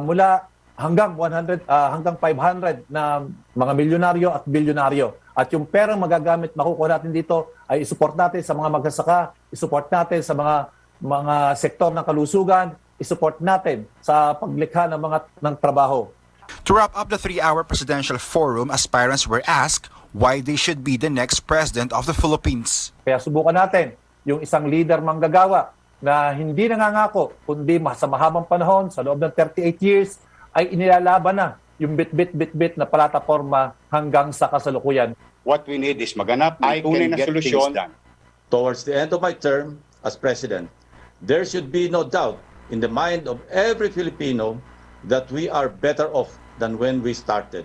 mula hanggang 100 hanggang 500 na mga milyonaryo at bilyonaryo. At yung perang magagamit makukuha natin dito ay isupport natin sa mga magsasaka, isupport natin sa mga sektor ng kalusugan, isupport natin sa paglikha ng trabaho. To wrap up the 3-hour presidential forum, aspirants were asked why they should be the next president of the Philippines. Kaya subukan natin yung isang leader manggagawa na hindi nangangako, kundi sa mahabang panahon, sa loob ng 38 years, ay inilalaban na yung bit-bit na plataforma hanggang sa kasalukuyan. What we need is maganap ay tunay na solusyon. Towards the end of my term as president, there should be no doubt in the mind of every Filipino that we are better off than when we started,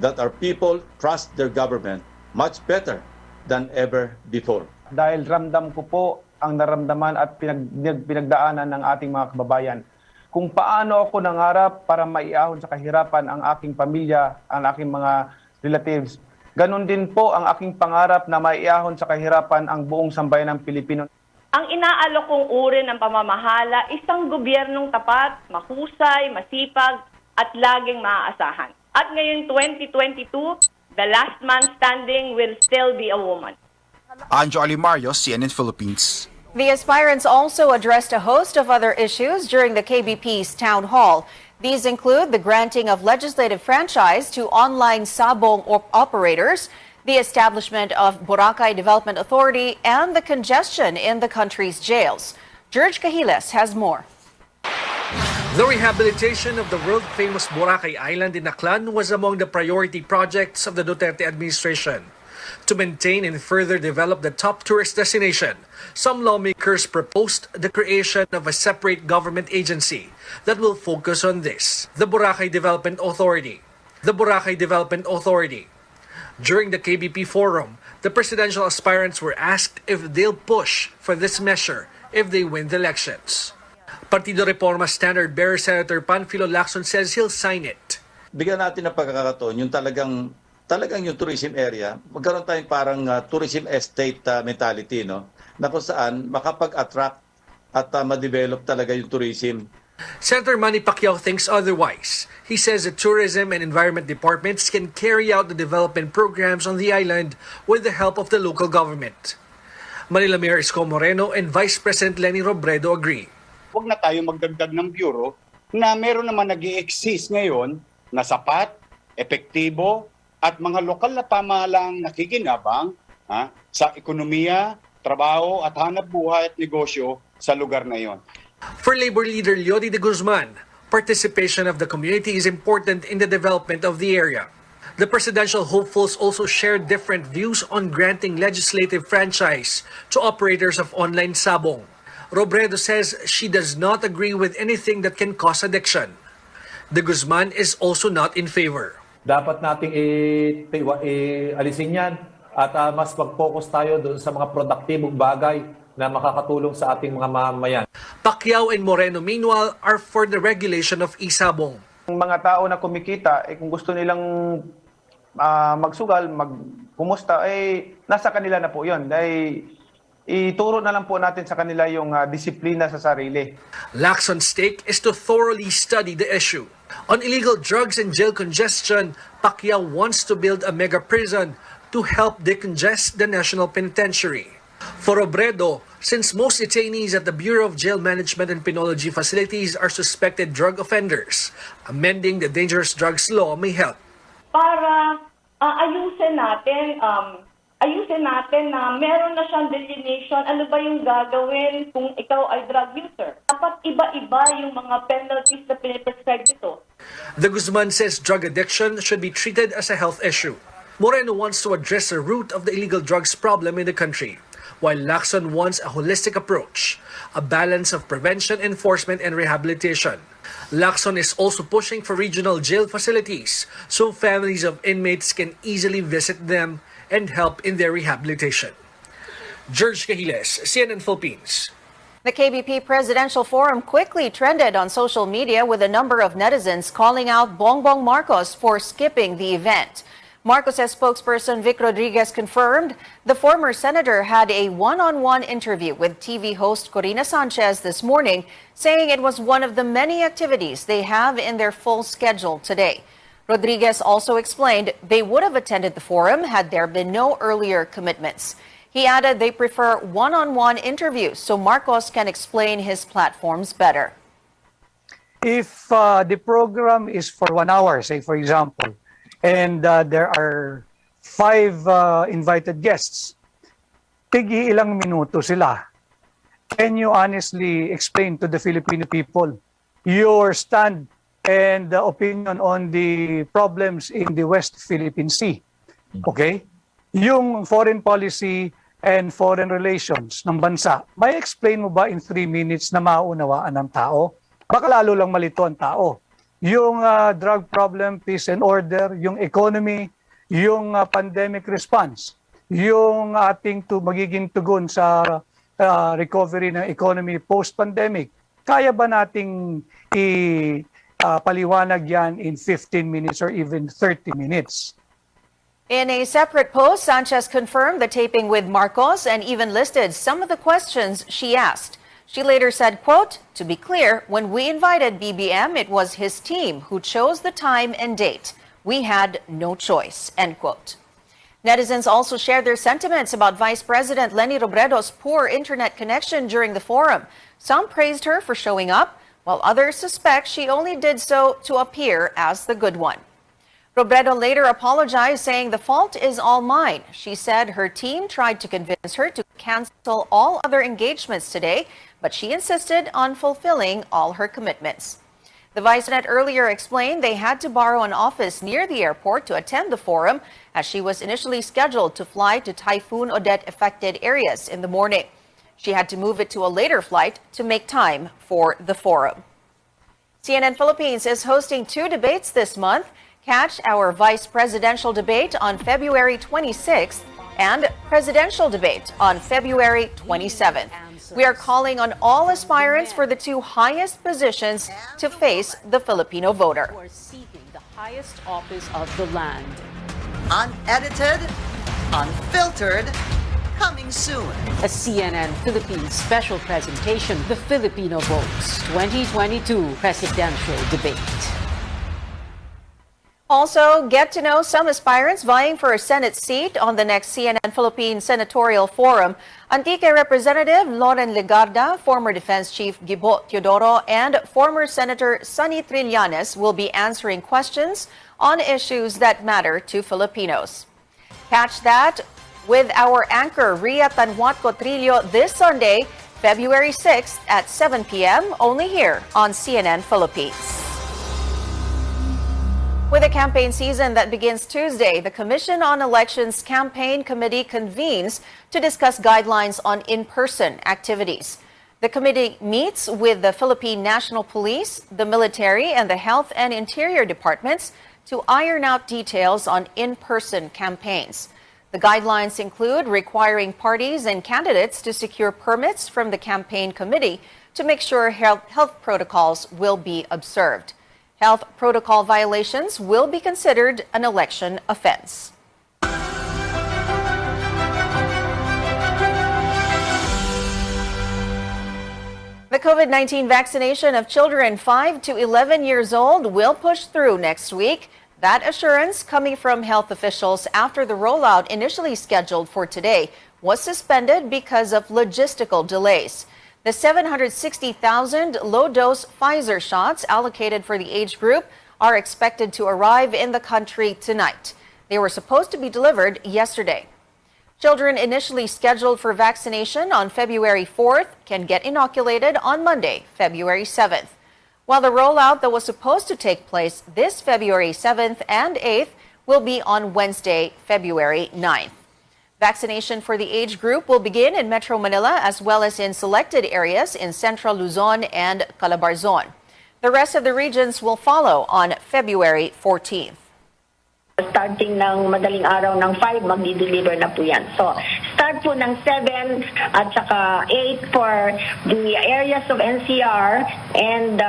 that our people trust their government much better than ever before. Dahil ramdam ko po ang naramdaman at pinagdaanan ng ating mga kababayan. Kung paano ako nangarap para maiahon sa kahirapan ang aking pamilya, ang aking mga relatives. Ganon din po ang aking pangarap na maiahon sa kahirapan ang buong sambayan ng Pilipino. Ang inaalok kong uri ng pamamahala, isang gobyernong tapat, mahusay, masipag, at laging maaasahan. At ngayong 2022, the last man standing will still be a woman. Anjo Alimario, CNN Philippines. The aspirants also addressed a host of other issues during the KBP's town hall. These include the granting of legislative franchise to online sabong operators, the establishment of Boracay Development Authority, and the congestion in the country's jails. George Cahiles has more. The rehabilitation of the world-famous Boracay Island in Aklan was among the priority projects of the Duterte administration. To maintain and further develop the top tourist destination, some lawmakers proposed the creation of a separate government agency that will focus on this, the Boracay Development Authority. The Boracay Development Authority. During the KBP forum, the presidential aspirants were asked if they'll push for this measure if they win the elections. Partido Reforma Standard Bearer Senator Panfilo Lacson says he'll sign it. Bigyan natin ng pagkakataon yung talagang yung tourism area, magkaroon tayong parang tourism estate mentality, no? Na kung saan makapag-attract at ma-develop talaga yung tourism. Senator Manny Pacquiao thinks otherwise. He says the tourism and environment departments can carry out the development programs on the island with the help of the local government. Manila Mayor Isko Moreno and Vice President Leni Robredo agree. Huwag na tayo magdagdag ng bureau na meron naman nag-i-exist ngayon na sapat, epektibo, at mga lokal na pamahalang nakikinabang sa ekonomiya, trabaho at hanap buhay at negosyo sa lugar na iyon. For Labor Leader Leody de Guzman, participation of the community is important in the development of the area. The presidential hopefuls also shared different views on granting legislative franchise to operators of online sabong. Robredo says she does not agree with anything that can cause addiction. De Guzman is also not in favor. Dapat nating alisin yan at mas mag-focus tayo doon sa mga produktibong bagay na makakatulong sa ating mga mamamayan. Pacquiao and Moreno, meanwhile, are for the regulation of isabong. Ang mga tao na kumikita, kung gusto nilang magsugal, magpumusta, nasa kanila na po yun. Ituro na lang po natin sa kanila yung disiplina sa sarili. Lacson's stake is to thoroughly study the issue. On illegal drugs and jail congestion, Pacquiao wants to build a mega prison to help decongest the National Penitentiary. For Robredo, since most detainees at the Bureau of Jail Management and Penology facilities are suspected drug offenders, amending the dangerous drugs law may help. Para ayusin natin na meron na siyang delineation, ano ba yung gagawin kung ikaw ay drug user. Dapat iba-iba yung mga penalties na piniprescribe dito. De Guzman says drug addiction should be treated as a health issue. Moreno wants to address the root of the illegal drugs problem in the country, while Lacson wants a holistic approach, a balance of prevention, enforcement, and rehabilitation. Lacson is also pushing for regional jail facilities so families of inmates can easily visit them and help in their rehabilitation. George Cahiles, CNN Philippines. The KBP Presidential Forum quickly trended on social media with a number of netizens calling out Bongbong Marcos for skipping the event. Marcos' spokesperson Vic Rodriguez confirmed the former senator had a one-on-one interview with TV host Corina Sanchez this morning, saying it was one of the many activities they have in their full schedule today. Rodriguez also explained they would have attended the forum had there been no earlier commitments. He added they prefer one-on-one interviews so Marcos can explain his platforms better. If the program is for 1 hour, say for example, and there are 5 invited guests, tigi ilang minuto sila. Can you honestly explain to the Filipino people your stand and the opinion on the problems in the West Philippine Sea? Okay? Yung foreign policy and foreign relations ng bansa, may explain mo ba in 3 minutes na maunawaan ng tao? Baka lalo lang malito ang tao. Yung drug problem, peace and order, yung economy, yung pandemic response, yung ating magiging tugon sa recovery ng economy post-pandemic, kaya ba nating paliwanag yan in 15 minutes or even 30 minutes? In a separate post, Sanchez confirmed the taping with Marcos and even listed some of the questions she asked. She later said, quote, "To be clear, when we invited BBM, it was his team who chose the time and date. We had no choice," end quote. Netizens also shared their sentiments about Vice President Leni Robredo's poor internet connection during the forum. Some praised her for showing up, while others suspect she only did so to appear as the good one. Robredo later apologized, saying the fault is all mine. She said her team tried to convince her to cancel all other engagements today, but she insisted on fulfilling all her commitments. The Vice President earlier explained they had to borrow an office near the airport to attend the forum, as she was initially scheduled to fly to Typhoon Odette affected areas in the morning. She had to move it to a later flight to make time for the forum. CNN Philippines is hosting 2 debates this month. Catch our vice presidential debate on February 26th and presidential debate on February 27th. We are calling on all aspirants for the 2 highest positions to face the Filipino voter. Who are seeking the highest office of the land. Unedited, unfiltered, coming soon. A CNN Philippines special presentation, The Filipino Votes 2022 Presidential Debate. Also, get to know some aspirants vying for a Senate seat on the next CNN Philippines Senatorial Forum. Antique Representative Loren Legarda, former Defense Chief Gibo Teodoro, and former Senator Sonny Trillanes will be answering questions on issues that matter to Filipinos. Catch that with our anchor Ria Tanhuatco Trillo this Sunday, February 6th at 7 p.m. only here on CNN Philippines. With a campaign season that begins Tuesday, the Commission on Elections Campaign Committee convenes to discuss guidelines on in-person activities. The committee meets with the Philippine National Police, the military, and the Health and Interior Departments to iron out details on in-person campaigns. The guidelines include requiring parties and candidates to secure permits from the campaign committee to make sure health protocols will be observed. Health protocol violations will be considered an election offense. The COVID-19 vaccination of children 5 to 11 years old will push through next week. That assurance coming from health officials after the rollout initially scheduled for today was suspended because of logistical delays. The 760,000 low-dose Pfizer shots allocated for the age group are expected to arrive in the country tonight. They were supposed to be delivered yesterday. Children initially scheduled for vaccination on February 4th can get inoculated on Monday, February 7th. While the rollout that was supposed to take place this February 7th and 8th will be on Wednesday, February 9th. Vaccination for the age group will begin in Metro Manila as well as in selected areas in Central Luzon and Calabarzon. The rest of the regions will follow on February 14th. Starting ng madaling araw ng 5, magdi-deliver na po yan. So, start po ng 7 at saka 8 for the areas of NCR and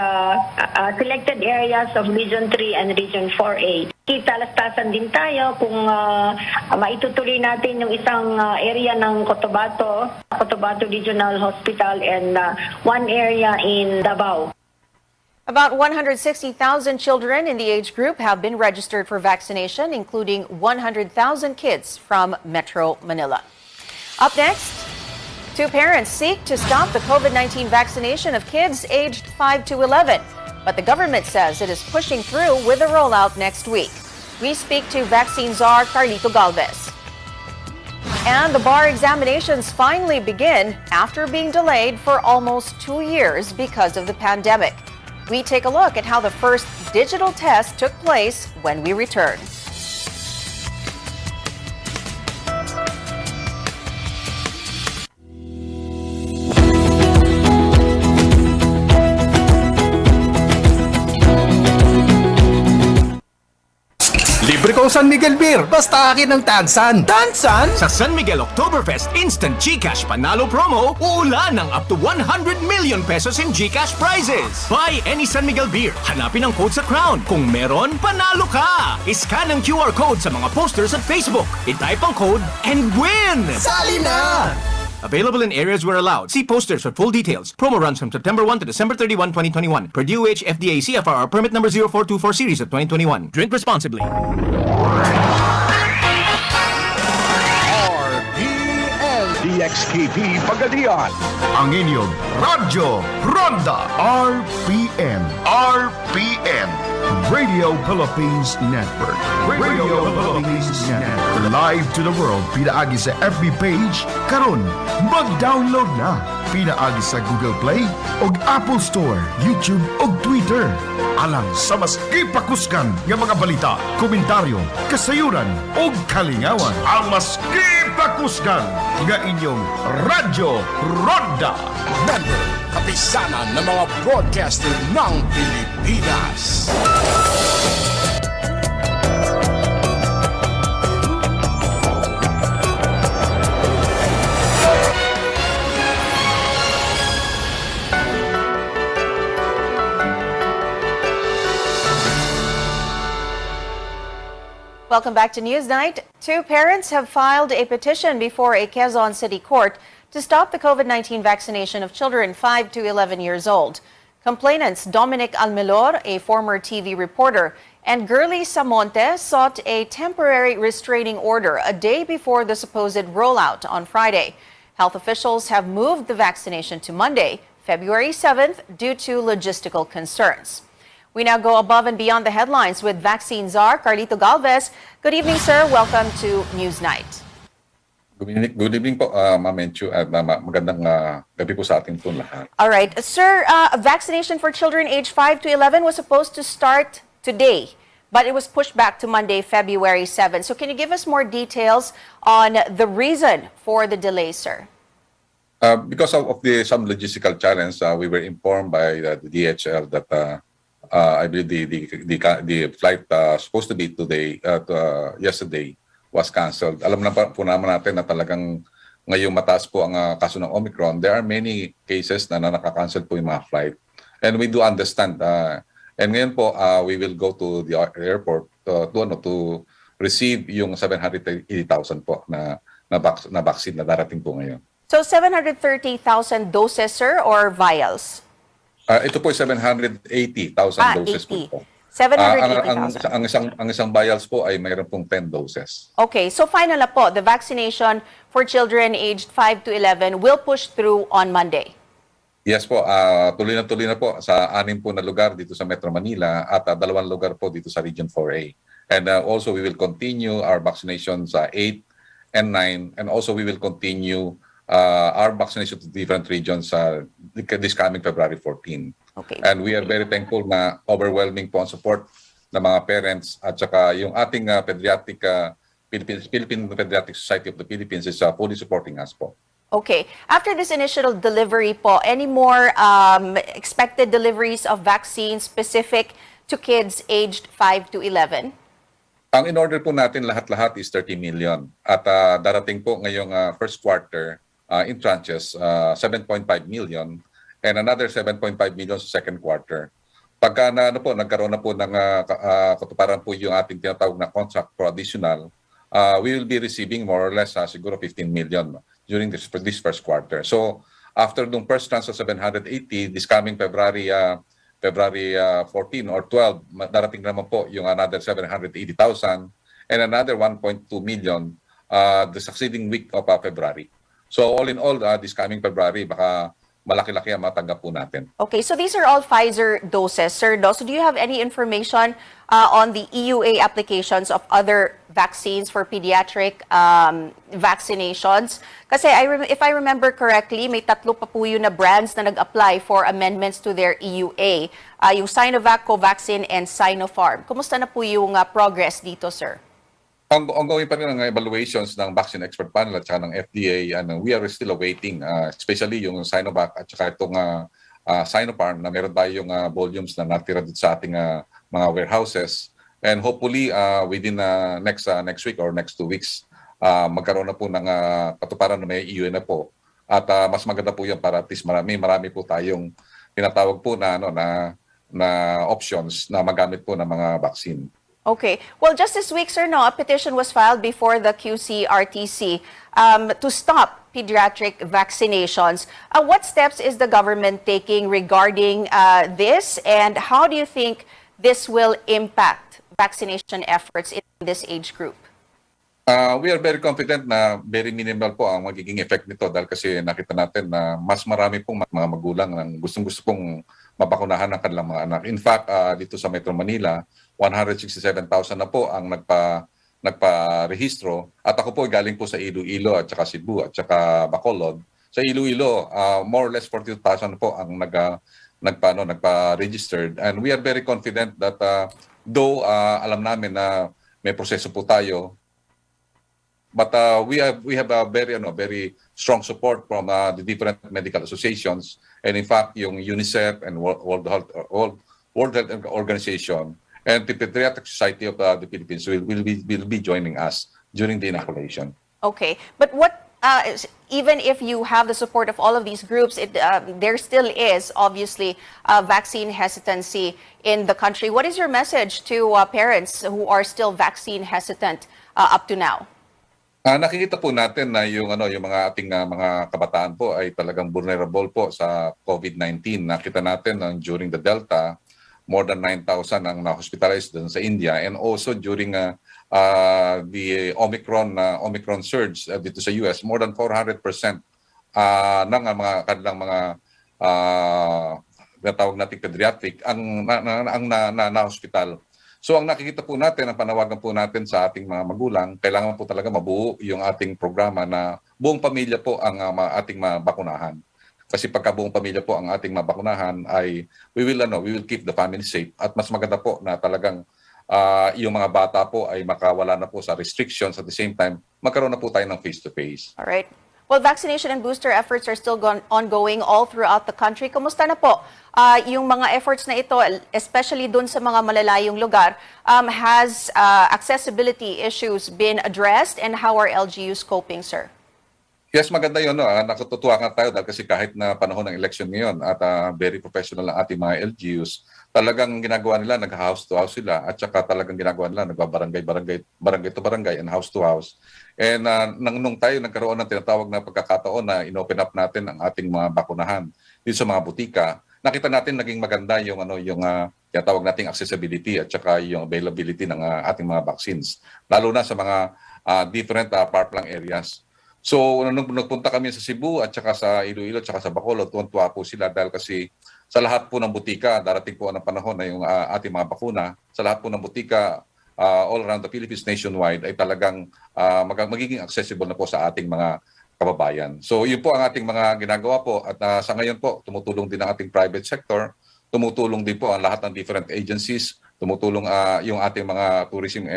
selected areas of Region 3 and Region 4A. Kitalastasan din tayo kung maitutuloy natin yung isang area ng Cotabato Regional Hospital and one area in Davao. About 160,000 children in the age group have been registered for vaccination, including 100,000 kids from Metro Manila. Up next, 2 parents seek to stop the COVID-19 vaccination of kids aged 5 to 11. But the government says it is pushing through with a rollout next week. We speak to vaccine czar Carlito Galvez. And the bar examinations finally begin after being delayed for almost 2 years because of the pandemic. We take a look at how the first digital test took place when we return. Libre ko San Miguel Beer, basta akin ng Tansan. Tansan? Sa San Miguel Oktoberfest Instant GCash Panalo Promo, uulan ng up to 100 million pesos in GCash prizes. Buy any San Miguel Beer, hanapin ang code sa crown. Kung meron, panalo ka! Iscan ang QR code sa mga posters at Facebook. I-type ang code and win! Sali na! Available in areas where allowed. See posters for full details. Promo runs from September 1 to December 31, 2021. Per DOH FDA CFR permit number 0424 series of 2021. Drink responsibly. RPN DXKP Pagadian. Ang inyong Radyo Ronda. RPN. RPN. Radio Philippines Network. Radio Philippines Network. Live to the world. Pinaagi sa FB page. Karon, mag-download na. Pinaagi sa Google Play o Apple Store, YouTube o Twitter. Alang sa mas kipakuskan ng mga balita, komentaryo, kasayuran o kalingawan. Ang mas kipakuskan ng inyong Radyo Ronda. Member, kapisanan ng mga broadcaster ng Pilipinas. Welcome back to Newsnight. 2 parents have filed a petition before a Quezon City court to stop the COVID-19 vaccination of children 5 to 11 years old. Complainants Dominic Almelor, a former TV reporter, and Girly Samonte sought a temporary restraining order a day before the supposed rollout on Friday. Health officials have moved the vaccination to Monday, February 7th, due to logistical concerns. We now go above and beyond the headlines with vaccine czar Carlito Galvez. Good evening, sir. Welcome to Newsnight. Good evening po, Ma'am Enchu, at magandang gabi po sa ating po lahat. All right. Sir, vaccination for children aged 5 to 11 was supposed to start today, but it was pushed back to Monday, February 7. So can you give us more details on the reason for the delay, sir? Because of some logistical challenge, we were informed by the DHL that I believe the flight supposed to be today, yesterday, was canceled. Alam na po naman natin na talagang ngayong mataas po ang kaso ng Omicron. There are many cases na nakaka-cancel po yung mga flight. And we do understand. And ngayon po, we will go to the airport to receive yung 780,000 po na vaccine na darating po ngayon. So 730,000 doses, sir, or vials? Ito po 780,000 doses 80. po. 780,000. Ang isang vials po ay mayroon pong 10 doses. Okay, so final na po, the vaccination for children aged 5 to 11 will push through on Monday. Yes po, tuloy na po sa 6 po na lugar dito sa Metro Manila at 2 lugar po dito sa Region 4A. And also we will continue our vaccination sa 8 and 9, and also we will continue our vaccination to different regions this coming February 14. Okay. And we are very thankful na overwhelming po ang support ng mga parents at saka yung ating Philippine Pediatric Society of the Philippines is fully supporting us po. Okay. After this initial delivery po, any more expected deliveries of vaccines specific to kids aged 5 to 11? Ang in-order po natin lahat-lahat is 30 million. At darating po ngayong first quarter in tranches, 7.5 million and another 7.5 million sa second quarter. Pagka nagkaroon na po ng katuparan po yung ating tinatawag na contract for additional, we will be receiving more or less siguro 15 million during this first quarter. So after the first tranche of 780, this coming February 14 or 12, darating naman po yung another 780,000 and another 1.2 million the succeeding week of February. So all in all, this coming February, baka malaki-laki ang matanggap po natin. Okay, so these are all Pfizer doses, sir. So do you have any information on the EUA applications of other vaccines for pediatric vaccinations? Kasi if I remember correctly, may 3 pa po yun na brands na nag-apply for amendments to their EUA. Yung Sinovac, Covaxin, and Sinopharm. Kumusta na po yung progress dito, sir? Ongoing pa rin ang evaluations ng Vaccine Expert Panel at saka ng FDA. We are still awaiting, especially yung Sinovac at saka itong Sinopharm na meron tayong volumes na natira dito sa ating mga warehouses. And hopefully, within next week or next 2 weeks, magkaroon na po ng katuparan na may EUA na po. At mas maganda po yan para at least marami po tayong tinatawag po na options na magamit po ng mga vaccine. Okay. Well, just this week, sir, a petition was filed before the QCRTC to stop pediatric vaccinations. What steps is the government taking regarding this, and how do you think this will impact vaccination efforts in this age group? We are very confident na very minimal po ang magiging effect nito dahil kasi nakita natin na mas marami pong mga magulang na gustong-gusto pong mabakunahan ng kanilang mga anak. In fact, dito sa Metro Manila, 167,000 na po ang nagpa-rehistro. At ako po galing po sa Iloilo at saka Cebu at saka Bacolod. Sa Iloilo, more or less 42,000 po ang nagpa-registered. And we are very confident that though alam namin na may proseso po tayo, but we have a very strong support from the different medical associations, and in fact yung UNICEF and World Health Organization and the Pediatric Society of the Philippines will be joining us during the inoculation. Okay, but what even if you have the support of all of these groups, there still is obviously vaccine hesitancy in the country. What is your message to parents who are still vaccine hesitant up to now? Nakikita po natin na yung mga ating mga kabataan po ay talagang vulnerable po sa COVID-19. Nakita natin during the Delta, more than 9,000 ang na-hospitalized dun sa India, and also during the Omicron surge dito sa US, more than 400% ng mga kanilang mga natawag nating pediatric ang na-hospital. So ang nakikita po natin, ang panawagan po natin sa ating mga magulang, kailangan po talaga mabuo yung ating programa na buong pamilya po ang ating mabakunahan. Kasi pagka buong pamilya po ang ating mabakunahan ay we will keep the family safe, at mas maganda po na talagang yung mga bata po ay makawala na po sa restrictions, at the same time magkaroon na po tayo ng face-to-face. All right. Well, vaccination and booster efforts are still ongoing all throughout the country. Kumusta na po yung mga efforts na ito, especially dun sa mga malalayong lugar? Has accessibility issues been addressed, and how are LGUs coping, sir? Yes, maganda yun. Nakatutuwa nga tayo dahil kasi kahit na panahon ng election ngayon at very professional ang ating mga LGUs, talagang ginagawa nila, nag-house to house sila, at saka talagang ginagawa nila, barangay to barangay and house to house. And nung tayo nagkaroon ng tinatawag na pagkakataon na inopen up natin ang ating mga bakunahan dito sa mga butika, nakita natin naging maganda yung tinatawag nating accessibility at saka yung availability ng ating mga vaccines, lalo na sa mga different far-flung areas. So nung nagpunta kami sa Cebu at saka sa Iloilo at saka sa Bacolod, tuwan-tuwa po sila dahil kasi sa lahat po ng butika, darating po ang panahon na yung ating mga bakuna, sa lahat po ng butika all around the Philippines nationwide ay talagang magiging accessible na po sa ating mga kababayan. So yun po ang ating mga ginagawa po, at sa ngayon po tumutulong din ang ating private sector, tumutulong din po ang lahat ng different agencies, tumutulong yung ating mga tourism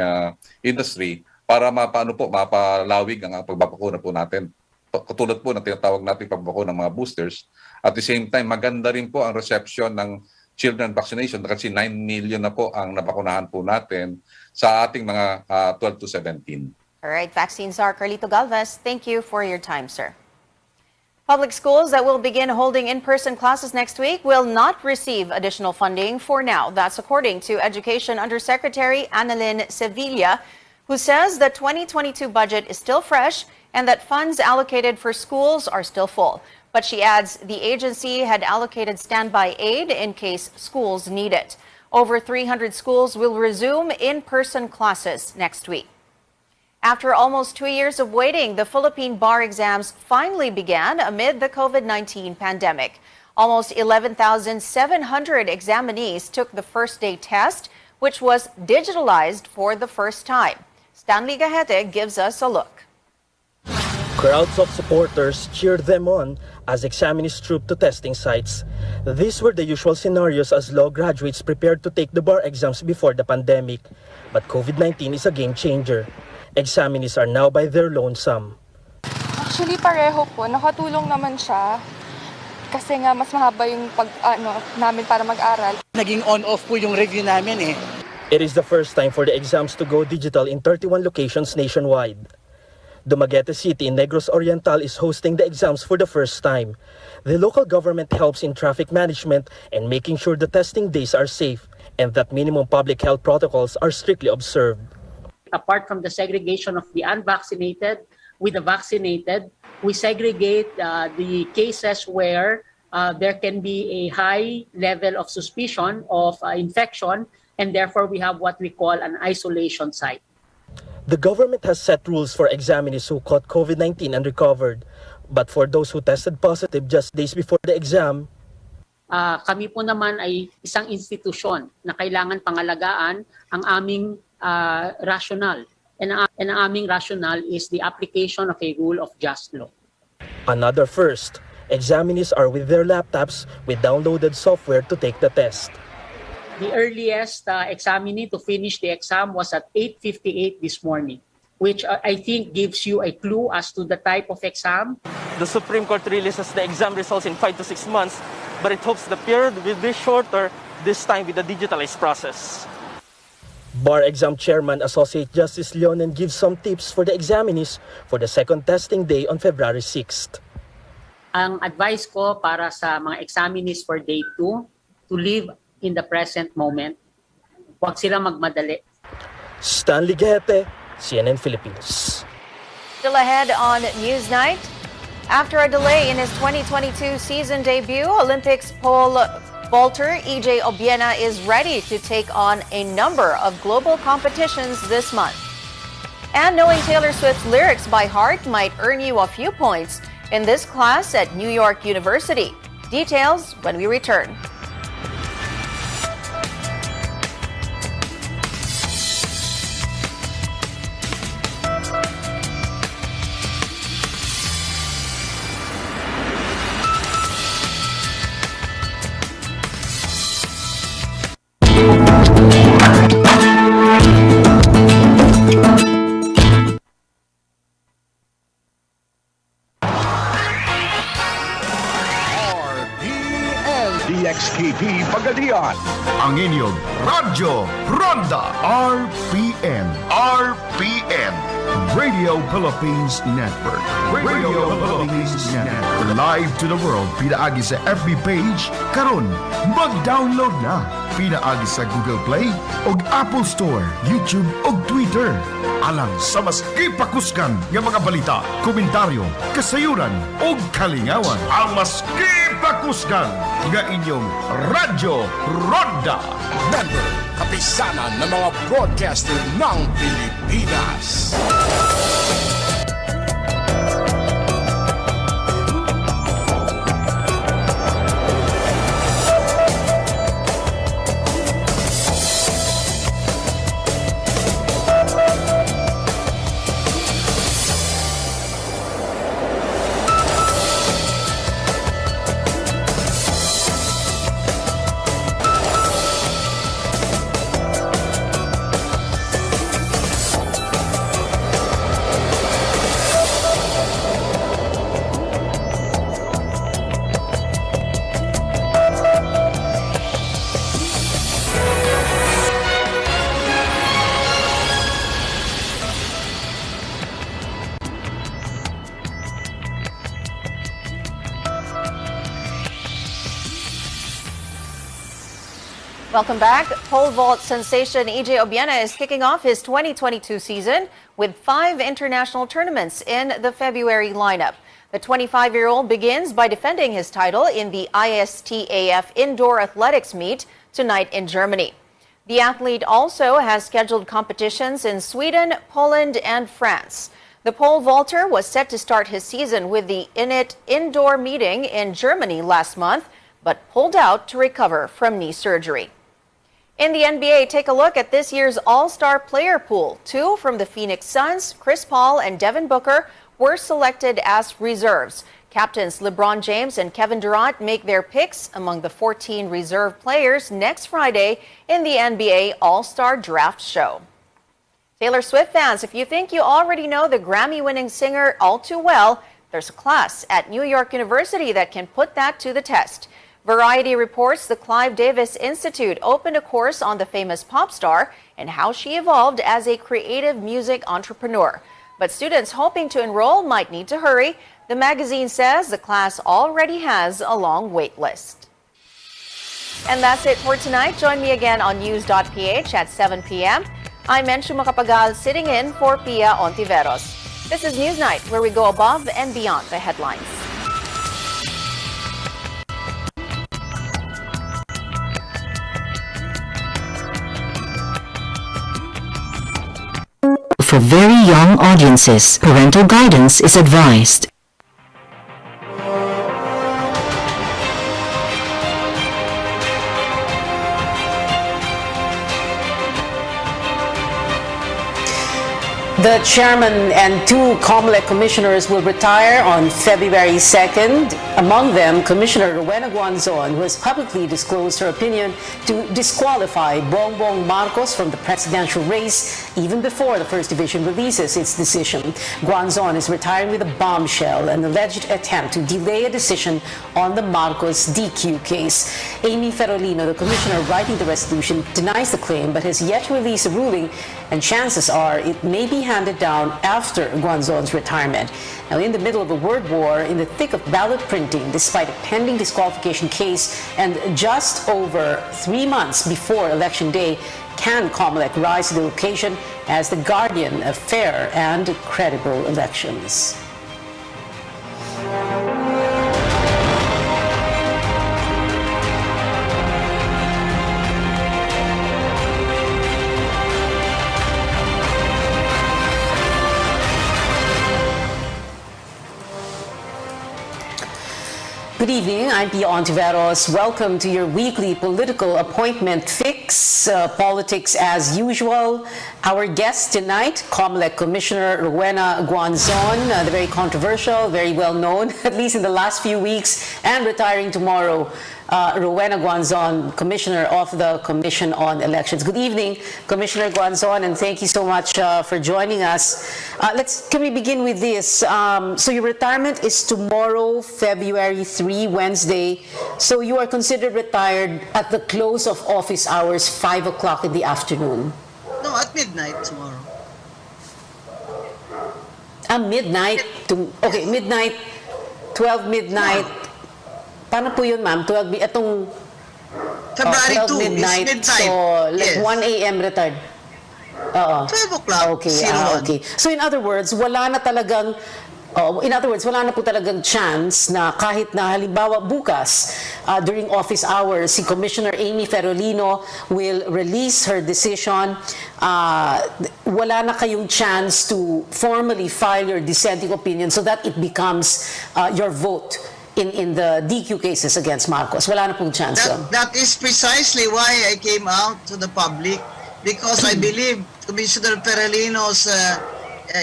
industry para mapalawig ang pagbabakuna po natin. Katulad po ng tinatawag natin pagbabakuna ng mga boosters. At the same time, maganda rin po ang reception ng children vaccination kasi 9 million na po ang nabakunahan po natin sa ating mga 12 to 17. All right, vaccine czar Carlito Galvez, thank you for your time, sir. Public schools that will begin holding in-person classes next week will not receive additional funding for now. That's according to Education Undersecretary Annalyn Sevilla, who says the 2022 budget is still fresh and that funds allocated for schools are still full. But she adds the agency had allocated standby aid in case schools need it. Over 300 schools will resume in-person classes next week. After almost 2 years of waiting, the Philippine bar exams finally began amid the COVID-19 pandemic. Almost 11,700 examinees took the first day test, which was digitalized for the first time. Stanley Gahete gives us a look. Crowds of supporters cheered them on as examinees trooped to testing sites. These were the usual scenarios as law graduates prepared to take the bar exams before the pandemic. But COVID-19 is a game changer. Examinees are now by their lonesome. Actually, pareho po. Nakatulong naman siya. Kasi nga, mas mahaba yung namin para mag-aral. Naging on-off po yung review namin eh. It is the first time for the exams to go digital in 31 locations nationwide. Dumaguete City in Negros Oriental is hosting the exams for the first time. The local government helps in traffic management and making sure the testing days are safe and that minimum public health protocols are strictly observed. Apart from the segregation of the unvaccinated with the vaccinated, we segregate the cases where there can be a high level of suspicion of infection, and therefore we have what we call an isolation site. The government has set rules for examinees who caught COVID-19 and recovered. But for those who tested positive just days before the exam, kami po naman ay isang institusyon na kailangan pangalagaan ang aming rationale. And ang aming rationale is the application of a rule of just law. Another first, examinees are with their laptops with downloaded software to take the test. The earliest examinee to finish the exam was at 8:58 this morning, which I think gives you a clue as to the type of exam. The Supreme Court releases the exam results in 5 to 6 months, but it hopes the period will be shorter, this time with the digitalized process. Bar exam chairman Associate Justice Leonen gives some tips for the examinees for the second testing day on February 6th. Ang advice ko para sa mga examinees for day 2 to live in the present moment. Huwag sila magmadali. Stanley Gahete, CNN Philippines. Still ahead on Newsnight. After a delay in his 2022 season debut, Olympics pole vaulter EJ Obiena is ready to take on a number of global competitions this month. And knowing Taylor Swift's lyrics by heart might earn you a few points in this class at New York University. Details when we return. DXKP Pagadian. Ang inyong Radyo Ronda RPN. RPN. Radio Philippines Network. Radio Philippines Network. Live to the world. Pinaagi sa FB page. Karon, mag-download na. Pinaagi sa Google Play o Apple Store, YouTube o Twitter. Alang sa mas kipakuskan ng mga balita, komentaryo, kasayuran o kalingawan. Ang mas kipakuskan ng inyong Radyo Ronda. Member, kapisanan ng mga broadcaster ng Pilipinas. Welcome back. Pole vault sensation EJ Obiena is kicking off his 2022 season with 5 international tournaments in the February lineup. The 25-year-old begins by defending his title in the ISTAF Indoor Athletics Meet tonight in Germany. The athlete also has scheduled competitions in Sweden, Poland, and France. The pole vaulter was set to start his season with the INIT indoor meeting in Germany last month, but pulled out to recover from knee surgery. In the NBA, take a look at this year's All-Star player pool. 2 from the Phoenix Suns, Chris Paul and Devin Booker, were selected as reserves. Captains LeBron James and Kevin Durant make their picks among the 14 reserve players next Friday in the NBA All-Star Draft Show. Taylor Swift fans, if you think you already know the Grammy-winning singer all too well, there's a class at New York University that can put that to the test. Variety reports the Clive Davis Institute opened a course on the famous pop star and how she evolved as a creative music entrepreneur. But students hoping to enroll might need to hurry. The magazine says the class already has a long wait list. And that's it for tonight. Join me again on news.ph at 7 p.m. I'm Menshu Makapagal sitting in for Pia Ontiveros. This is Newsnight, where we go above and beyond the headlines. For very young audiences, parental guidance is advised. The chairman and 2 COMELEC commissioners will retire on February 2nd. Among them, Commissioner Rowena Guanzon, who has publicly disclosed her opinion to disqualify Bongbong Marcos from the presidential race even before the First Division releases its decision. Guanzon is retiring with a bombshell, an alleged attempt to delay a decision on the Marcos DQ case. Amy Ferolino, the commissioner writing the resolution, denies the claim but has yet to release a ruling, and chances are it may be handed down after Guanzon's retirement. Now, in the middle of a word war, in the thick of ballot printing, despite a pending disqualification case, and just over 3 months before Election Day, can COMELEC rise to the occasion as the guardian of fair and credible elections? Good evening, I'm Pia Ontiveros. Welcome to your weekly political appointment fix, politics as usual. Our guest tonight, COMELEC Commissioner Rowena Guanzon, the very controversial, very well known, at least in the last few weeks, and retiring tomorrow. Rowena Guanzon, Commissioner of the Commission on Elections. Good evening, Commissioner Guanzon, and thank you so much for joining us. Can we begin with this? So your retirement is tomorrow, February 3, Wednesday. So you are considered retired at the close of office hours, 5 o'clock in the afternoon. No, at midnight tomorrow. Midnight? Okay, midnight, 12 midnight. Yeah. Paano po yun, ma'am? 12, itong February 2 midnight, is midnight. so like Yes. 1 a.m. retired. Oo. 12 o'clock. Okay, okay. So in other words, wala na po talagang chance na kahit na halimbawa bukas during office hours, si Commissioner Amy Ferolino will release her decision. Wala na kayong chance to formally file your dissenting opinion so that it becomes your vote in the DQ cases against Marcos. Wala na pong chance yun. That is precisely why I came out to the public, because I believe Commissioner Ferolino's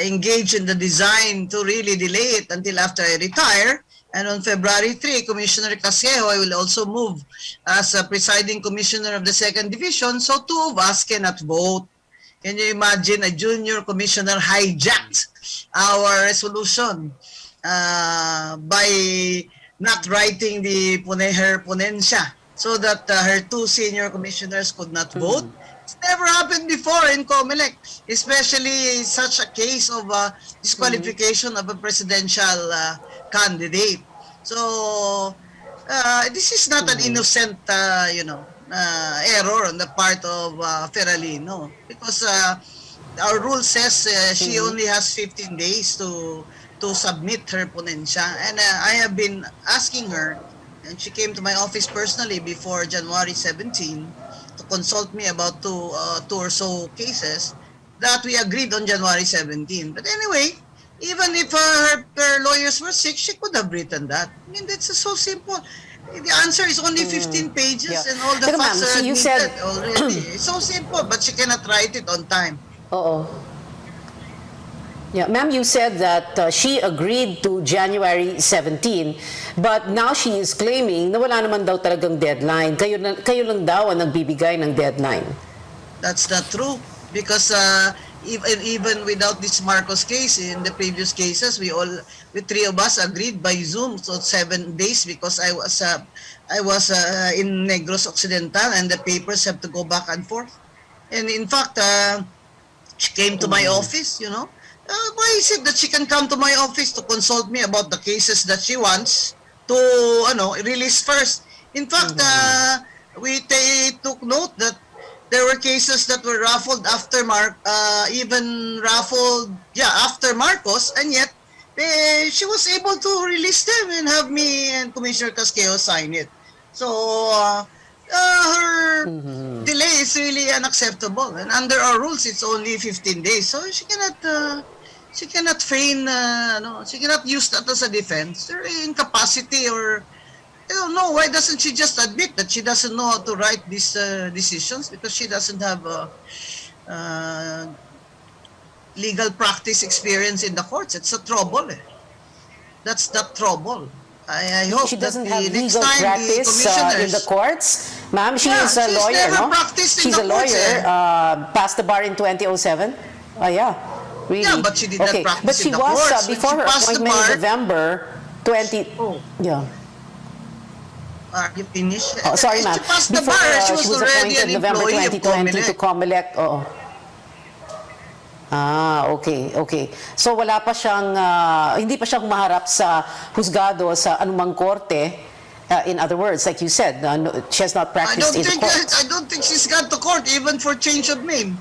engaged in the design to really delay it until after I retire. And on February 3, Commissioner Casiejo, I will also move as a presiding commissioner of the 2nd Division, so 2 of us cannot vote. Can you imagine a junior commissioner hijacked our resolution by not writing her ponensya so that her 2 senior commissioners could not vote? It's never happened before in COMELEC, especially such a case of disqualification of a presidential candidate. So this is not an innocent, error on the part of Feralino, because our rule says she only has 15 days to submit her ponensya, and I have been asking her, and she came to my office personally before January 17 to consult me about two or so cases that we agreed on January 17. But anyway, even if her lawyers were sick, she could have written that. I mean, that's so simple. The answer is only 15 pages, Yeah. and all the Pero ma'am, facts are so you admitted said- already. It's so simple, but she cannot write it on time. Oo. Yeah, ma'am, you said that she agreed to January 17, but now she is claiming na wala naman daw talagang deadline. Kayo lang daw ang nagbibigay ng deadline. That's not true, because even without this Marcos case, in the previous cases, we three of us agreed by Zoom, so 7 days, because I was in Negros Occidental, and the papers have to go back and forth. And in fact, she came to my office, you know. Why is it that she can come to my office to consult me about the cases that she wants to release first? In fact, we took note that there were cases that were raffled after after Marcos, and yet she was able to release them and have me and Commissioner Casqueo sign it. So her delay is really unacceptable, and under our rules it's only 15 days, so she cannot feign she cannot use that as a defense. Her incapacity, or I don't know, why doesn't she just admit that she doesn't know how to write these decisions, because she doesn't have legal practice experience in the courts. It's a trouble. That's the trouble. I hope She doesn't that have next legal time the practice commissioners in the courts. Ma'am, she is a she's lawyer, never no? practiced in She's the a courts, lawyer, passed the bar in 2007. Oh, yeah. Really? Yeah, but she did not practice But she in the was, courts. When before she her passed the appointment in bar- November 20... Yeah. You finish? Oh, sorry, ma'am. She passed the Before bar, she she was was already appointed an November employee of 2020 to Comelec. COMELEC. Oo. Okay. So wala pa siyang, hindi pa siya humaharap sa husgado sa anumang korte. In other words, like you said, she has not practiced in the courts. I don't think she's got to court even for change of name.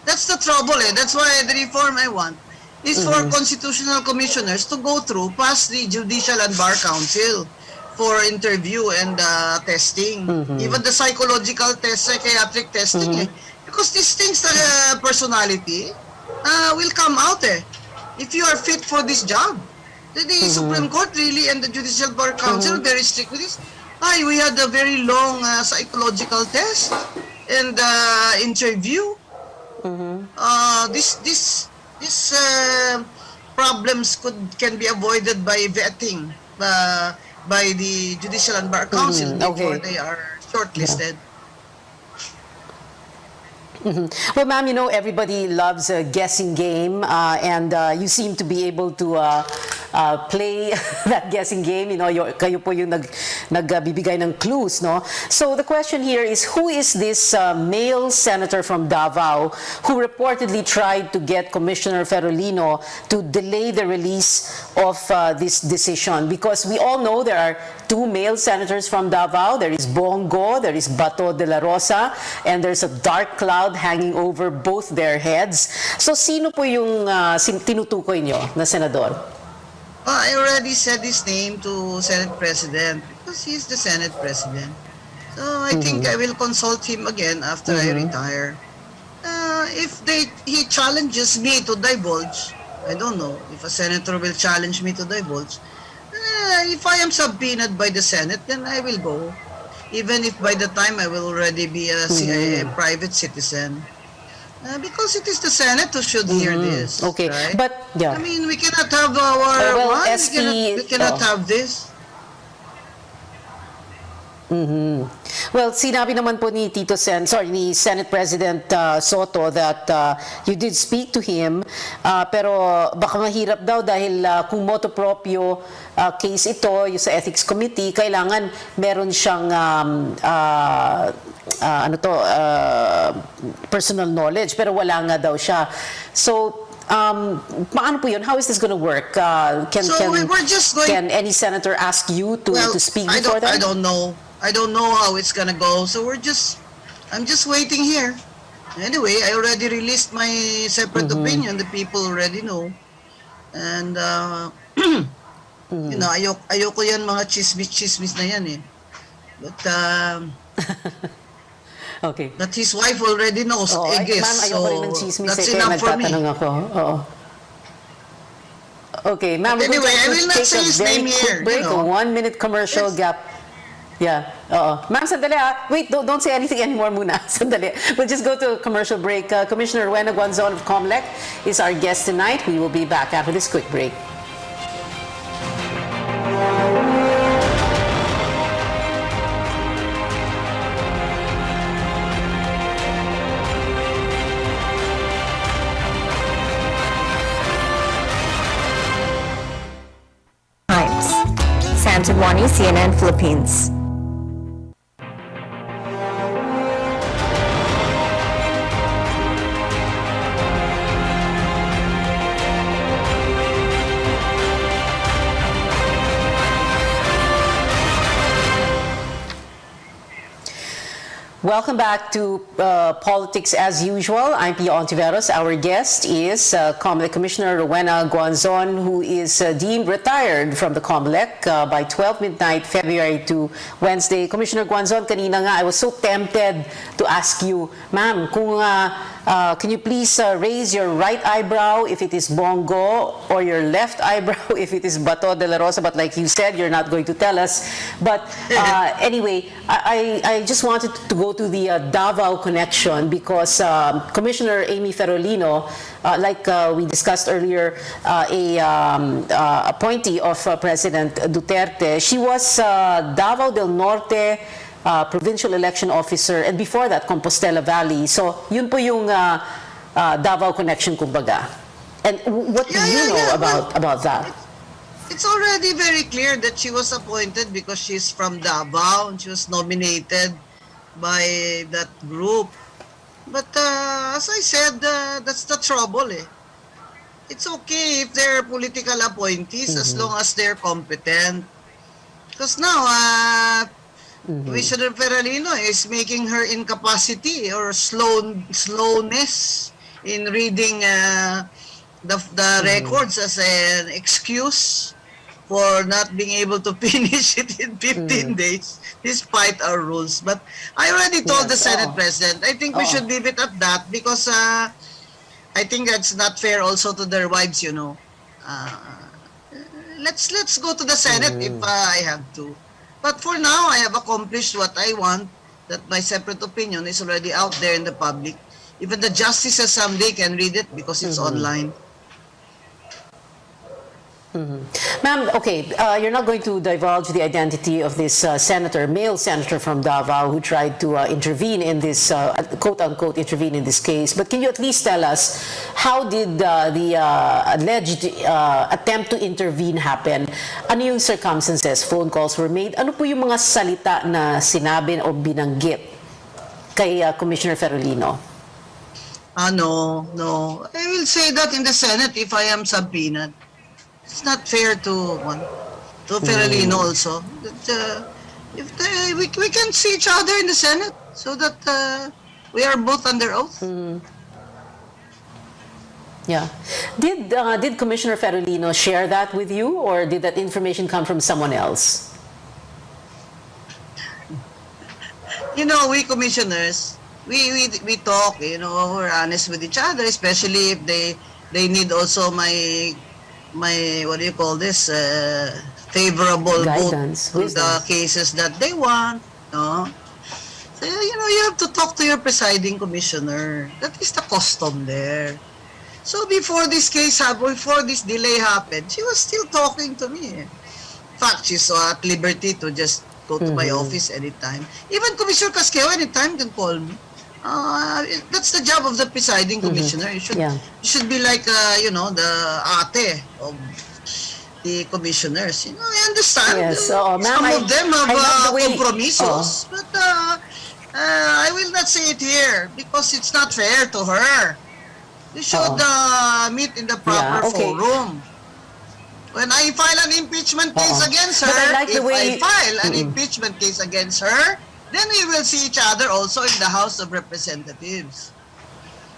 That's the trouble. That's why the reform I want is for constitutional commissioners to go through past the Judicial and Bar Council for interview and testing. Even the psychological test, psychiatric testing. Because these things, personality, will come out. If you are fit for this job. The Supreme Court really and the Judicial Bar Council very strict with this. We had a very long psychological test and interview. These problems can be avoided by vetting by the Judicial and Bar Council before they are shortlisted. Well, ma'am, everybody loves a guessing game, and you seem to be able to play that guessing game. Kayo po yung nagbibigay ng clues, no? So the question here is, who is this male senator from Davao who reportedly tried to get Commissioner Ferolino to delay the release of this decision? Because we all know there are two male senators from Davao. There is Bongo, there is Bato de la Rosa, and there's a dark cloud hanging over both their heads. So sino po yung tinutukoy nyo na senador? I already said his name to Senate President because he's the Senate President. So I think I will consult him again after I retire. If he challenges me to divulge, I don't know if a senator will challenge me to divulge. If I am subpoenaed by the Senate, then I will go. Even if by the time I will already be a private citizen. Because it is the Senate who should hear this. Okay, right? but yeah. I mean, we cannot have our we cannot have this. Well, sinabi naman po ni ni Senate President Soto that you did speak to him, pero baka mahirap daw dahil kung motu proprio case ito, yung sa Ethics Committee, kailangan meron siyang personal knowledge, pero wala nga daw siya. So, paano po yun? How is this going to work? Can any senator ask you to speak before that? I don't know. I don't know how it's gonna go. So I'm just waiting here. Anyway, I already released my separate opinion. The people already know. And, you know, ayoko yan mga chismis na yan eh. But, Okay. but his wife already knows, Oo, I guess. ma'am, ayoko rin ng So, chismis that's kaya enough for me. nagtatanong ako. Oo. Okay, ma'am, But we're going anyway, I to will not take say a his very name quick here, break, you know. a 1-minute commercial gap. Yeah, oo. Ma'am, sandali Wait, don't say anything anymore muna. Sandali. We'll just go to a commercial break. Commissioner Rowena Guanzon of COMELEC is our guest tonight. We will be back after this quick break. Times. Sam Tadwani, CNN Philippines. Welcome back to Politics as Usual. I'm Pia Ontiveros. Our guest is COMELEC Commissioner Rowena Guanzon, who is deemed retired from the COMELEC by 12 midnight, February to Wednesday. Commissioner Guanzon, kanina nga, I was so tempted to ask you, ma'am, can you please raise your right eyebrow if it is Bongo, or your left eyebrow if it is Bato de la Rosa? But like you said, you're not going to tell us. But anyway, I just wanted to go to the Davao connection because Commissioner Amy Ferolino, like we discussed earlier, appointee of President Duterte, she was Davao del Norte provincial election officer, and before that, Compostela Valley. So, yun po yung Davao connection, kumbaga. And what do you know about that? It's already very clear that she was appointed because she's from Davao and she was nominated by that group. But as I said, that's the trouble eh. It's okay if they're political appointees as long as they're competent. Because now, Commissioner Feralino is making her incapacity or slowness in reading the records as an excuse for not being able to finish it in 15 days, despite our rules. But I already told the Senate President, I think we should leave it at that because I think that's not fair also to their wives, you know. Let's go to the Senate if I have to. But for now, I have accomplished what I want, that my separate opinion is already out there in the public. Even the justices someday can read it because it's online. Ma'am, okay, you're not going to divulge the identity of this male senator from Davao who tried to intervene in this, quote-unquote, intervene in this case. But can you at least tell us, how did the alleged attempt to intervene happen? Ano yung circumstances? Phone calls were made? Ano po yung mga salita na sinabi o binanggit kay Commissioner Ferolino? No. I will say that in the Senate if I am subpoenaed. It's not fair to Feralino also. That, we can see each other in the Senate so that we are both under oath. Yeah. Did Commissioner Ferolino share that with you, or did that information come from someone else? You know, we commissioners, we talk, you know, we're honest with each other, especially if they need also my what do you call this, favorable guidance, vote to the cases that they want, no? So, you know, you have to talk to your presiding commissioner. That is the custom there. So before this delay happened, she was still talking to me. In fact, she's at liberty to just go to my office anytime. Even Commissioner Casqueo anytime can call me. That's the job of the presiding commissioner. You should be like, you know, the ate of the commissioners. You know, I understand. Yes, some of them have compromisos, but I will not say it here because it's not fair to her. You should meet in the proper forum. When I file an impeachment case against her, But I like the if way I file an impeachment case against her, then we will see each other also in the House of Representatives.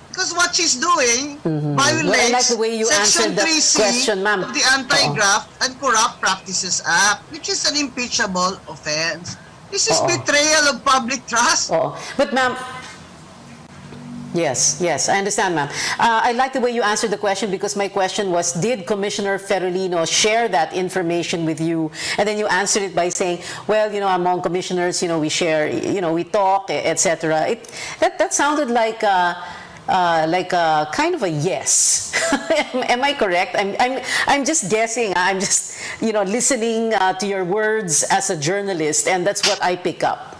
Because what she's doing violates Well, I like the way you Section answered the 3C question, ma'am. of the Anti-Graft and Corrupt Practices Act, which is an impeachable offense. This is betrayal of public trust. But ma'am, yes, I understand, ma'am. I like the way you answered the question, because my question was, did Commissioner Ferolino share that information with you? And then you answered it by saying, well, among commissioners, we share, we talk, etc. That sounded like a kind of a yes. Am I correct? I'm just guessing. I'm just listening to your words as a journalist, and that's what I pick up.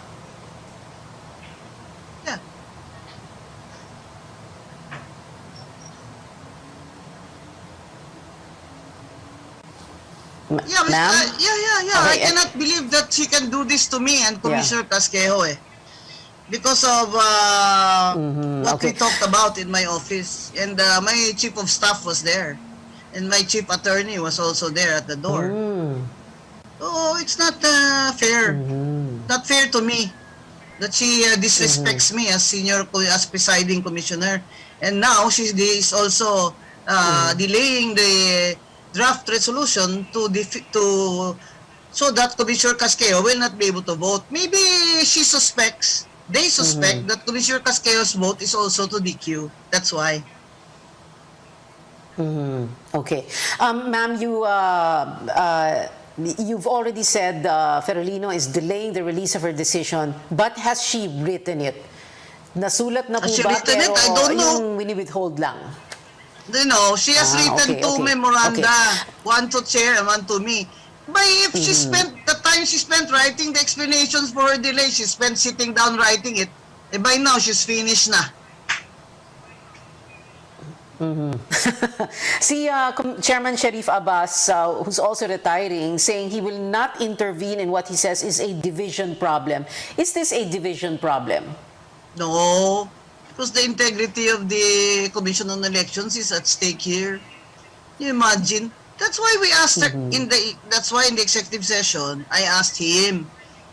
Yeah, I cannot believe that she can do this to me and Commissioner Casquejo because of what we talked about in my office. And my chief of staff was there. And my chief attorney was also there at the door. So it's not fair. Not fair to me that she disrespects me as presiding commissioner. And now she is also delaying the draft resolution so that Commissioner Casquejo will not be able to vote. Maybe they suspect that Commissioner Casquejo's vote is also to DQ. That's why. Okay. Ma'am, you've already said Ferolino is delaying the release of her decision, but has she written it? Nasulat na po Has she ba? written it? I don't know. Yung wini-withhold lang. She has written two memoranda, one to chair and one to me. But if she spent the time she spent writing the explanations for her delay, she spent sitting down writing it, by now she's finished na. See, Chairman Sharif Abbas, who's also retiring, saying he will not intervene in what he says is a division problem. Is this a division problem? No. Because the integrity of the Commission on Elections is at stake here. You imagine? That's why we asked her that's why in the executive session, I asked him,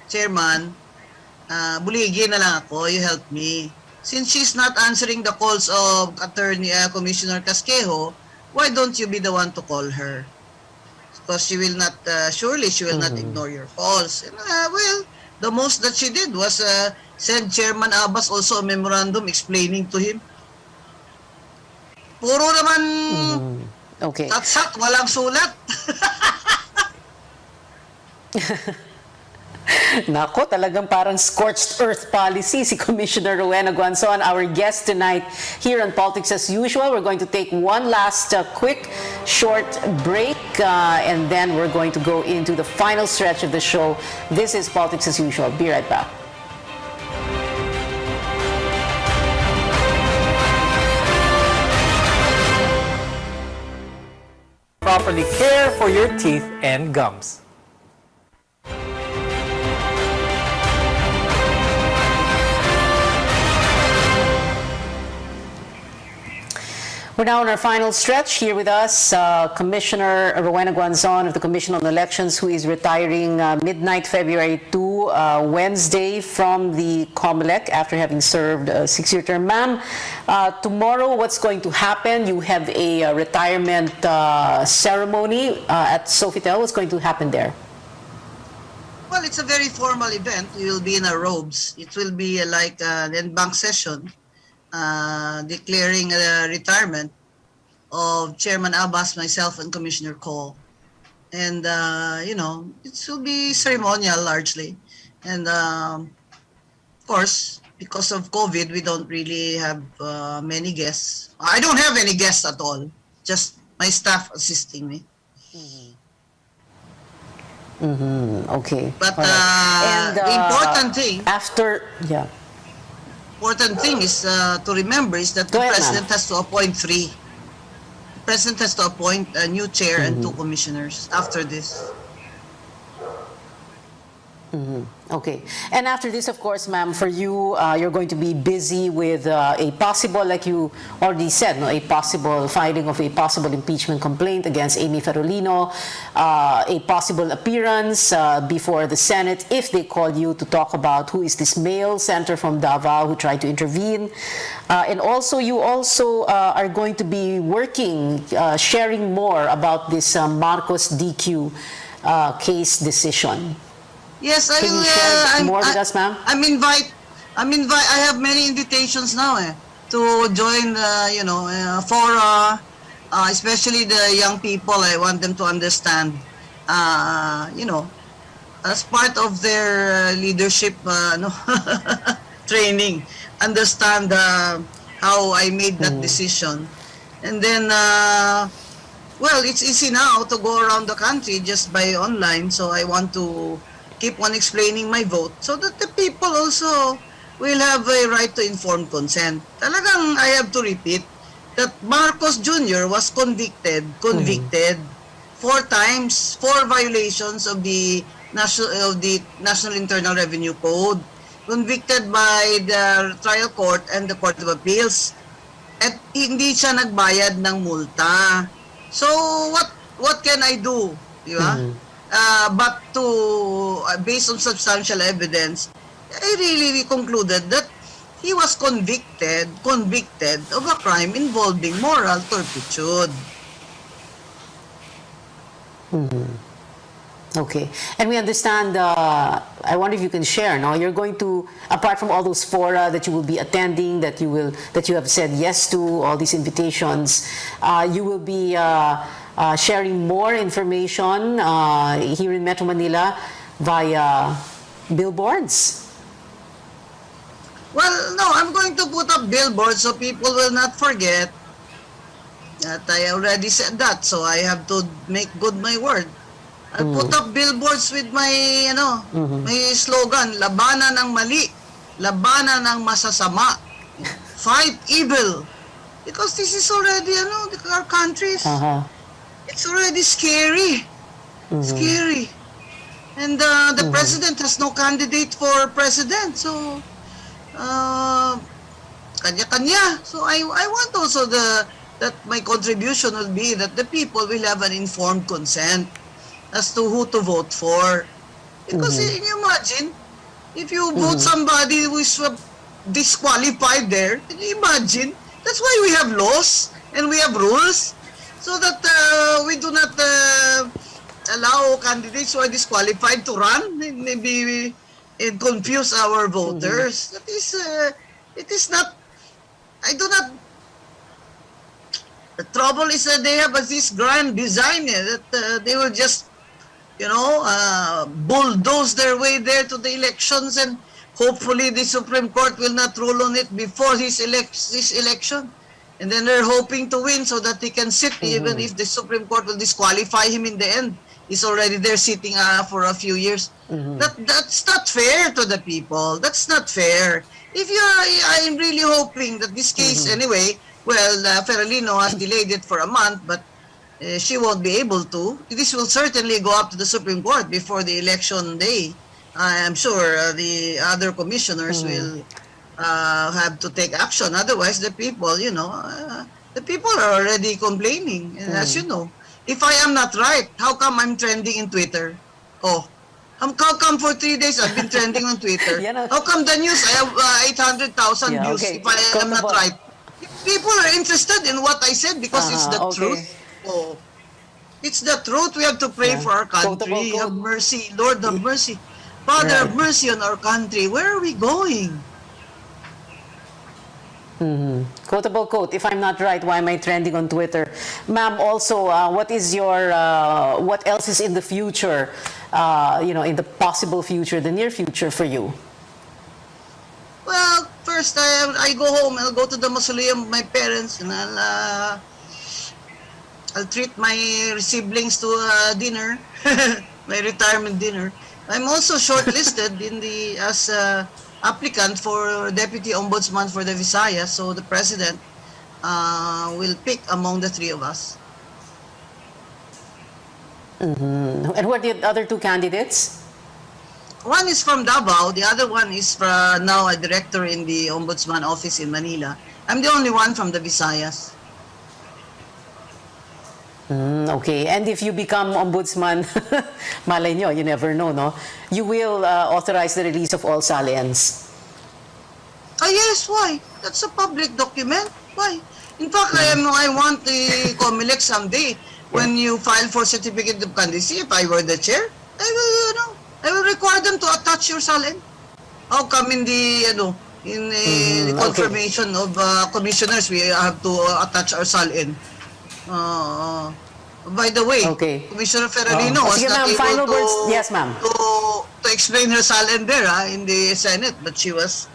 Chairman, buligi na lang ako, you help me. Since she's not answering the calls of Commissioner Casquejo, why don't you be the one to call her? Because she will not, surely she will not ignore your calls. And, well, the most that she did was send Chairman Abbas also a memorandum explaining to him. Puro naman tatsak, walang sulat. Nako, talagang parang scorched earth policy si Commissioner Rowena Guanzon, our guest tonight here on Politics as Usual. We're going to take one last quick short break and then we're going to go into the final stretch of the show. This is Politics as Usual. Be right back. Properly care for your teeth and gums. We're now on our final stretch. Here with us, Commissioner Rowena Guanzon of the Commission on Elections, who is retiring midnight February 2, Wednesday, from the COMELEC after having served a 6-year term. Ma'am, tomorrow what's going to happen? You have a retirement ceremony at Sofitel. What's going to happen there? Well, it's a very formal event. You will be in our robes. It will be like an en banc session. Declaring a retirement of Chairman Abbas, myself, and Commissioner Cole. And, it will be ceremonial largely. And, of course, because of COVID, we don't really have many guests. I don't have any guests at all, just my staff assisting me. Okay. But and, the important thing... important thing is to remember is that the President has to appoint 3. The President has to appoint a new chair and 2 commissioners after this. Okay. And after this, of course, ma'am, for you, you're going to be busy with a possible, like you already said, no, a possible filing of a possible impeachment complaint against Amy Ferolino, a possible appearance before the Senate if they call you to talk about who is this male senator from Davao who tried to intervene. And also, you also are going to be working, sharing more about this Marcos DQ case decision. Yes, I Can you will. share more with us, ma'am? I have many invitations now to join, fora, especially the young people. I want them to understand, as part of their leadership training, understand how I made that decision. And then, well, it's easy now to go around the country just by online. So I want to keep on explaining my vote so that the people also will have a right to informed consent. Talagang I have to repeat that Marcos Jr. was convicted 4 times, 4 violations of the National Internal Revenue Code, convicted by the trial court and the Court of Appeals. At hindi siya nagbayad ng multa. So what can I do, di ba? But to based on substantial evidence, I really concluded that he was convicted of a crime involving moral turpitude. Okay, and we understand. I wonder if you can share. No, you're going to, apart from all those fora that you will be attending, that you have said yes to, all these invitations, you will be sharing more information here in Metro Manila via billboards. Well, no, I'm going to put up billboards so people will not forget that I already said that. So I have to make good my word. I'll put up billboards with my, my slogan, labanan ng mali, labanan ng masasama, fight evil. Because this is already, our countries, it's already scary. Scary. And the president has no candidate for president. So, kanya-kanya. So I want also that my contribution will be that the people will have an informed consent as to who to vote for. Because can you imagine, if you vote somebody who is disqualified there, can you imagine? That's why we have laws and we have rules so that we do not allow candidates who are disqualified to run. Maybe it confuse our voters. That is, it is not, I do not. The trouble is that they have this grand design that they will just, bulldoze their way there to the elections, and hopefully the Supreme Court will not rule on it before this election. And then they're hoping to win so that he can sit, even if the Supreme Court will disqualify him in the end. He's already there sitting for a few years. That's not fair to the people. That's not fair. I'm really hoping that this case, anyway, Ferolino has delayed it for a month, but she won't be able to. This will certainly go up to the Supreme Court before the election day. I am sure the other commissioners will have to take action. Otherwise, the people, the people are already complaining. And as you know, if I am not right, how come I'm trending in Twitter? Oh, how come for 3 days I've been trending on Twitter? How come the news, I have 800,000 views if I am not right? People are interested in what I said because it's the truth. Oh, it's the truth. We have to pray for our country. Have mercy. Lord, have mercy. Father, have mercy on our country. Where are we going? Quotable quote, if I'm not right, why am I trending on Twitter? Ma'am, also, what is your, what else is in the future, in the possible future, the near future for you? Well, first, I go home. I'll go to the mausoleum of my parents, and I'll treat my siblings to dinner, my retirement dinner. I'm also shortlisted as applicant for Deputy Ombudsman for the Visayas, so the President will pick among the 3 of us. And who are the other 2 candidates? one is from Davao, the other one is now a director in the Ombudsman office in Manila. I'm the only one from the Visayas. Okay, and if you become ombudsman, malay nyo, you never know, no? You will authorize the release of all salients. Yes, why? That's a public document. Why? In fact, I want the COMELEC someday, when you file for certificate of candidacy, if I were the chair, I will require them to attach your salin. How come in the, the confirmation of commissioners, we have to attach our salin? By the way, Commissioner Ferrarino was not able to, yes, ma'am. to explain her salin there in the Senate, but she was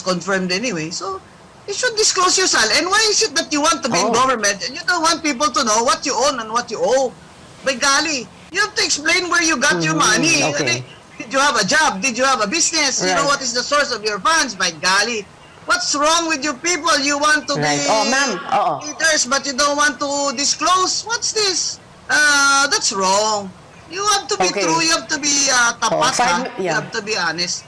confirmed anyway. So you should disclose your salin. And why is it that you want to be in government and you don't want people to know what you own and what you owe? By golly, you have to explain where you got your money. Did you have a job? Did you have a business? You know what is the source of your funds? By golly. What's wrong with you people? You want to be leaders, but you don't want to disclose? What's this? That's wrong. You have to be true. You have to be tapat. You have to be honest.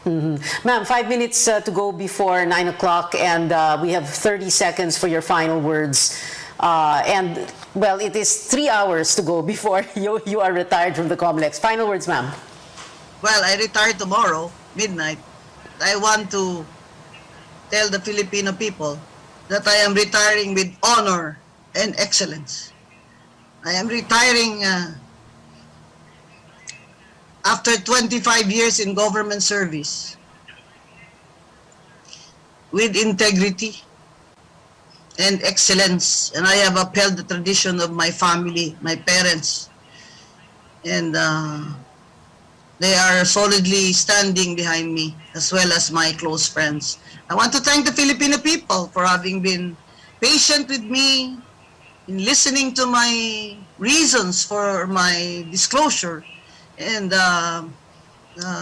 Ma'am, 5 minutes to go before 9 o'clock, and we have 30 seconds for your final words. And, well, it is 3 hours to go before you are retired from the COMELEC. Final words, ma'am. Well, I retire tomorrow, midnight. I want to tell the Filipino people that I am retiring with honor and excellence. I am retiring after 25 years in government service with integrity and excellence. And I have upheld the tradition of my family, my parents, and they are solidly standing behind me, as well as my close friends. I want to thank the Filipino people for having been patient with me, in listening to my reasons for my disclosure. And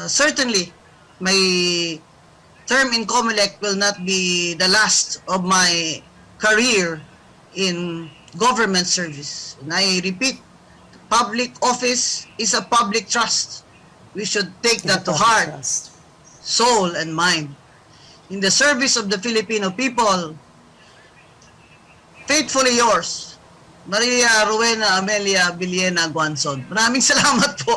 certainly, my term in COMELEC will not be the last of my career in government service. And I repeat, public office is a public trust. We should take that to heart, soul, and mind. In the service of the Filipino people, faithfully yours, Maria Rowena Amelia Villena Guanzon. Maraming salamat po.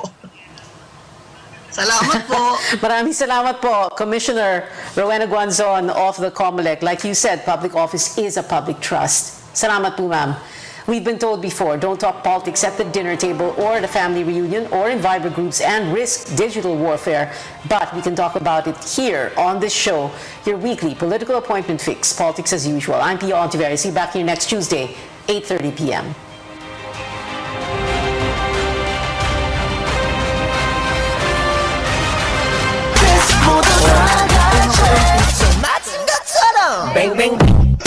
Salamat po. Maraming salamat po, Commissioner Rowena Guanzon of the COMELEC. Like you said, public office is a public trust. Salamat po, ma'am. We've been told before, don't talk politics at the dinner table or the family reunion or in Viber groups and risk digital warfare. But we can talk about it here on this show, your weekly political appointment fix, politics as usual. I'm Pia Ontiveros. See you back here next Tuesday, 8:30 p.m. Bang, bang.